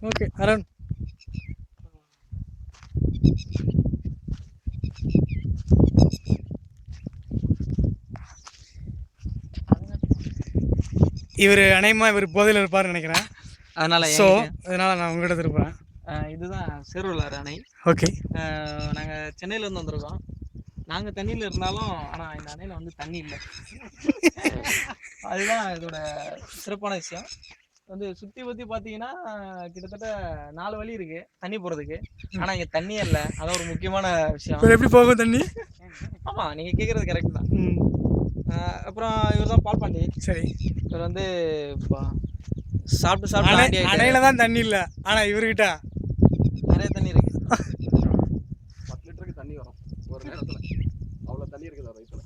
Okay Arun. இவர் அநேகமாக இவர் போதையில் இருப்பார்னு நினைக்கிறேன். அதனால் நான் உங்கள்கிட்ட திருப்புறேன். இதுதான் சேர்வலாறு அணை. ஓகே. நாங்கள் சென்னையிலேருந்து வந்திருக்கோம். நாங்கள் தண்ணியில் இருந்தாலும் ஆனால் இந்த அணையில் வந்து தண்ணி இல்லை. அதுதான் இதோட சிறப்பான விஷயம். வந்து சுற்றி பற்றி பார்த்தீங்கன்னா கிட்டத்தட்ட 4 வழி இருக்குது தண்ணி போகிறதுக்கு. ஆனால் இங்கே தண்ணியே இல்லை. அதான் ஒரு முக்கியமான விஷயம். எப்படி போகும் தண்ணி? ஆமாம், நீங்கள் கேட்குறது கரெக்ட் தான். அப்புறம் இவர் தான் பால்பாண்டி. சரி. இவர் வந்து இப்போ சாப்பிட்டு அணையில தான் தண்ணி இல்லை, ஆனால் இவர்கிட்ட நிறைய தண்ணி இருக்கு. 10 லிட்டருக்கு தண்ணி வரும் ஒரு நேரத்தில். அவ்வளோ தண்ணி இருக்குது வயிற்றுல.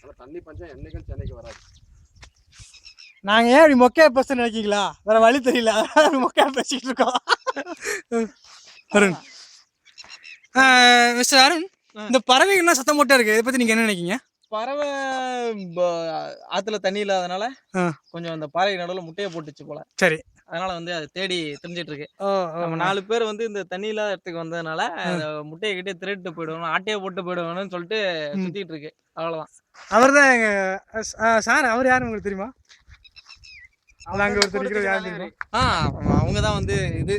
ஆனால் தண்ணி பஞ்சம் என்னைக்கும் சென்னைக்கு வராது. நாங்கள் ஏன் இப்படி மொக்கையா பேச நினைக்கிங்களா? வேற வழி தெரியல, மொக்கையா பேசிக்கிட்டு இருக்கோம். அருண், மிஸ்டர் அருண், இந்த பறவைகள்லாம் சத்தம் போட்டே இருக்கு, இதை பற்றி நீங்கள் என்ன நினைக்கிங்க? பறவை ஆற்றுல தண்ணி இல்லாதனால கொஞ்சம் அந்த பாறை நடுவில் முட்டையை போட்டுச்சு போல. சரி. அதனால வந்து அது தேடி தெரிஞ்சிட்டு இருக்கு. நம்ம 4 பேர் வந்து இந்த தண்ணி இல்லாத இடத்துக்கு வந்ததுனால அந்த முட்டையை கிட்டே திருட்டு போயிடுவோம், ஆட்டையை போட்டு போயிடுவோம்னு சொல்லிட்டு சுத்திட்டு இருக்கு. அவ்வளவுதான். அவர் தான் எங்க சார். அவர் யாரு உங்களுக்கு தெரியுமா? அங்க ஒருத்தர் இருக்கிறது யாரு தெரியுமா? அவங்க தான் வந்து இது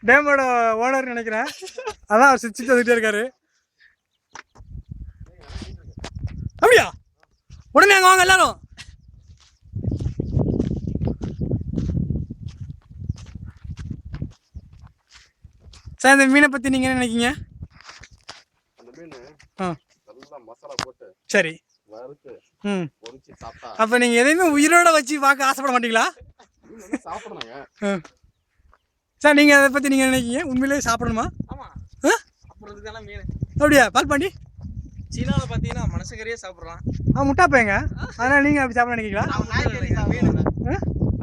டேமோட ஓனர் நினைக்கிறேன். அதான் அவர் சிரிச்சுட்டு வந்துட்டே இருக்காரு. அப்படியா? உடனே அங்க வாங்க எல்லாரும். சார், இந்த மீனை பத்தி நீங்க என்ன நினைக்கீங்க? அந்த மீன் நல்லா மசாலா போட்டு சரி வறுத்து பொரிச்சு சாப்பிட்டா. அப்ப நீங்க எதையுமே உயிரோட வச்சு பார்க்க ஆசைப்பட மாட்டீங்களா? சாப்பிடணுங்க சார். நீங்க அதை பத்தி நீங்க நினைக்கீங்க? உண்மையிலேயே சாப்பிடணுமா? ஆமா, சாப்பிட்றதுக்கான மீன். அப்படியா? பால்பாண்டி சீனாவில் பார்த்தீங்கன்னா மனசுக்கறியே சாப்பிட்றான். முட்டா பையங்க. அதனால நீங்க அப்படி சாப்பிட நினைக்கிறீங்களா?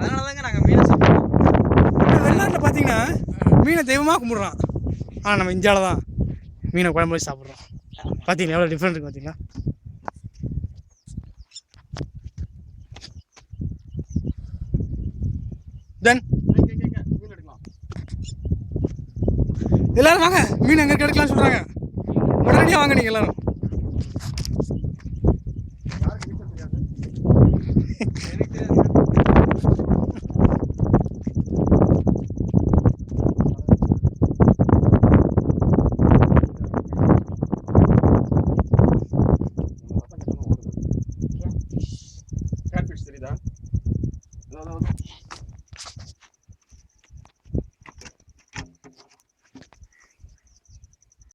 அதனால தாங்க நாங்கள் மீனை சாப்பிட்றோம். வெளிநாட்டில் பார்த்தீங்கன்னா மீனை தெய்வமாக கும்பிட்றான். ஆனால் நம்ம இந்தியாவில் தான் மீனை குழம்பு வச்சு சாப்பிட்றோம். பார்த்தீங்களா எவ்வளோ டிஃப்ரெண்ட் இருக்குது? பார்த்தீங்களா? தென் எல்லாரும் வாங்க, மீன் எங்கே எடுக்கலாம்னு சொல்கிறாங்க. உடனடியாக வாங்க நீங்கள் எல்லாரும்.